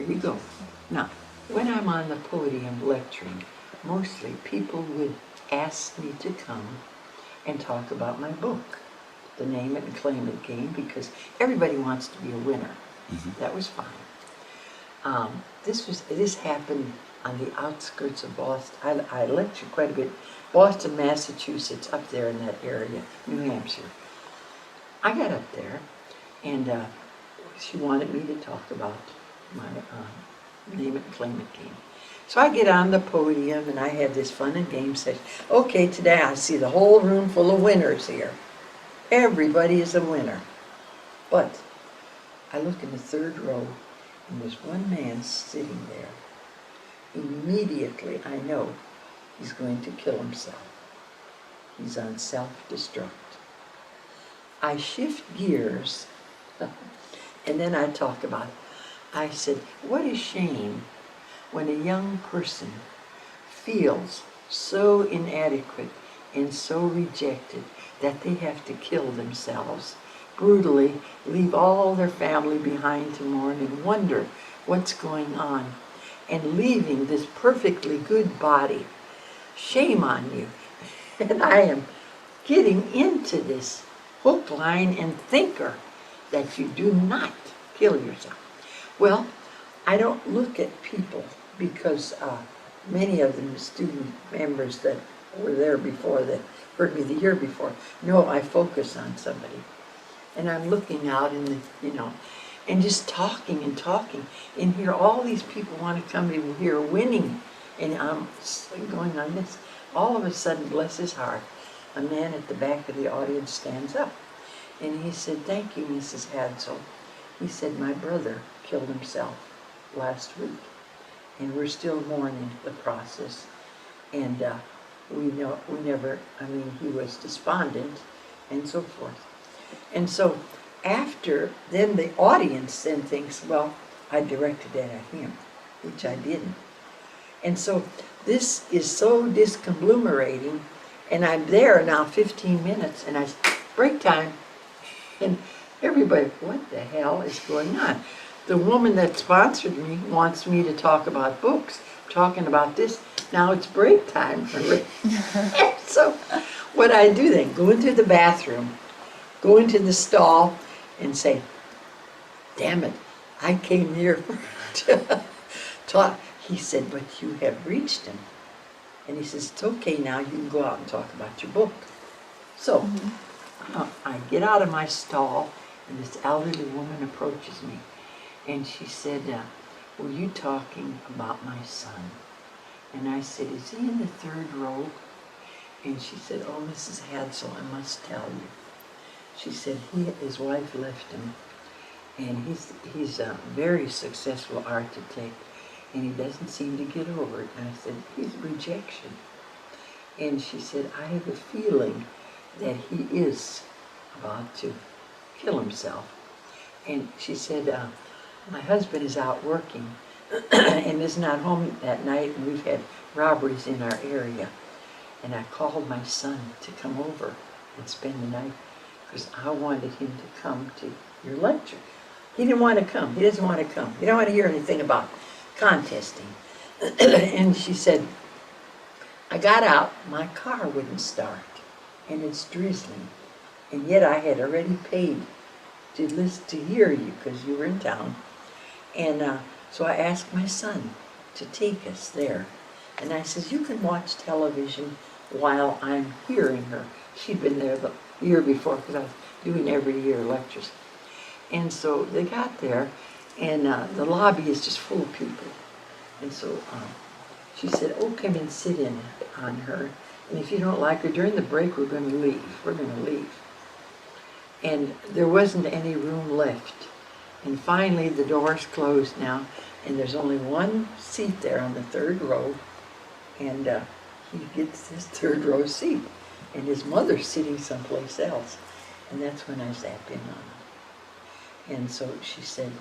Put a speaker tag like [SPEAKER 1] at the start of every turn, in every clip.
[SPEAKER 1] we go. Now, when I'm on the podium lecturing, mostly people would ask me to come and talk about my book, the Name It and Claim It game, because everybody wants to be a winner. That was fine. This happened on the outskirts of Boston. I lectured quite a bit. Boston, Massachusetts, up there in that area, New Hampshire. I got up there, and she wanted me to talk about my Name It and Claim It game. So I get on the podium, and I have this fun and game session. Okay, today I see the whole room full of winners here. Everybody is a winner. But I look in the third row, and there's one man sitting there. Immediately, I know he's going to kill himself. He's on self-destruct. I shift gears, and then I talk about it. I said, what a shame when a young person feels so inadequate and so rejected that they have to kill themselves brutally, leave all their family behind to mourn and wonder what's going on, and leaving this perfectly good body. Shame on you. And I am getting into this hook, line, and thinker that you do not kill yourself. Well, I don't look at people because many of them student members that were there before, that heard me the year before, know I focus on somebody. And I'm looking out in the, and just talking and talking. And here all these people want to come in here winning. And I'm going on this. All of a sudden, bless his heart, a man at the back of the audience stands up. And he said, thank you, Mrs. Hadsell. He said, my brother killed himself last week. And we're still mourning the process. And he was despondent and so forth. And so after, then the audience then thinks, well, I directed that at him, which I didn't. And so this is so disconglomerating, and I'm there now 15 minutes, and break time, and everybody, what the hell is going on? The woman that sponsored me wants me to talk about books, talking about this. Now it's break time. And so what I do then, go into the bathroom, go into the stall, and say, damn it, I came here to talk. He said, but you have reached him. And he says, it's okay now, you can go out and talk about your book. So I get out of my stall, and this elderly woman approaches me. And she said, were you talking about my son? And I said, is he in the third row? And she said, oh, Mrs. Hadsell, I must tell you. She said, his wife left him, and he's a very successful architect, and he doesn't seem to get over it. And I said, he's rejection. And she said, I have a feeling that he is about to kill himself. And she said, my husband is out working and is not home that night, and we've had robberies in our area. And I called my son to come over and spend the night because I wanted him to come to your lecture. He didn't want to come. He doesn't want to come. He don't want to hear anything about contesting. And she said, I got out, my car wouldn't start, and it's drizzling. And yet I had already paid to hear you because you were in town. And so I asked my son to take us there. And I says, you can watch television while I'm hearing her. She'd been there the year before because I was doing every year lectures. And so they got there, and the lobby is just full of people. And so she said, oh, come and sit in on her. And if you don't like her, during the break, we're going to leave. We're going to leave. And there wasn't any room left. And finally, the doors closed now, and there's only one seat there on the third row. And he gets his third row seat. And his mother's sitting someplace else. And that's when I zapped in on him. And so she said,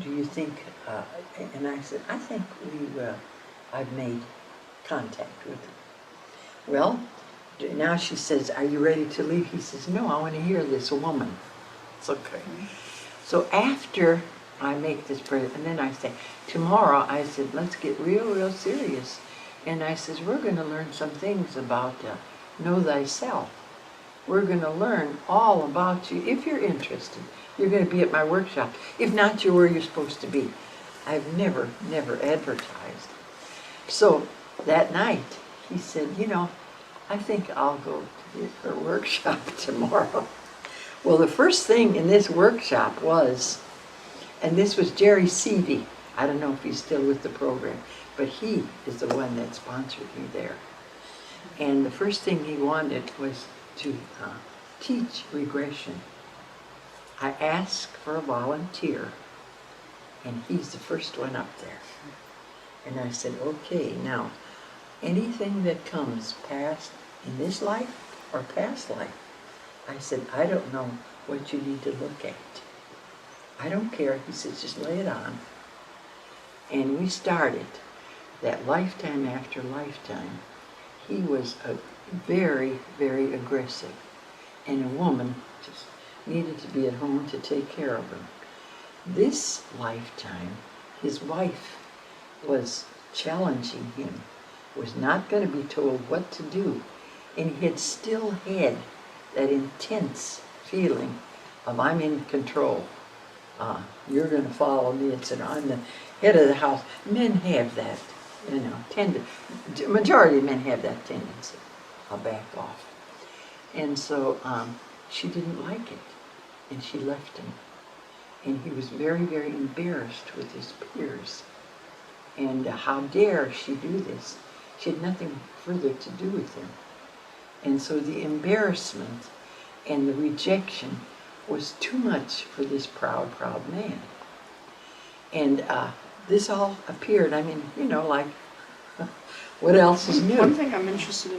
[SPEAKER 1] do you think, and I said, I think I've made contact with him. Well, now she says, are you ready to leave? He says, no, I want to hear this woman. It's okay. So after I make this prayer, and then I say, tomorrow, I said, let's get real serious. And I says, we're going to learn some things about know thyself. We're going to learn all about you. If you're interested, you're going to be at my workshop. If not, you're where you're supposed to be. I've never advertised. So that night, he said, you know, I think I'll go to her workshop tomorrow. Well, the first thing in this workshop was, and this was Jerry Seavey. I don't know if he's still with the program, but he is the one that sponsored me there. And the first thing he wanted was to teach regression. I asked for a volunteer, and he's the first one up there. And I said, okay, now, anything that comes past in this life or past life, I said, I don't know what you need to look at. I don't care. He said, just lay it on. And we started that lifetime after lifetime. He was a very aggressive. And a woman just needed to be at home to take care of him. This lifetime, his wife was challenging him, was not going to be told what to do. And he had still had that intense feeling of, I'm in control. You're going to follow me. It's I'm the head of the house. Men have that, you know, majority of men have that tendency. I'll back off. And so she didn't like it, and she left him. And he was very embarrassed with his peers. And how dare she do this? She had nothing further to do with him. And so the embarrassment and the rejection was too much for this proud man. And this all appeared, I mean, you know, like, what else is new?
[SPEAKER 2] One thing I'm interested in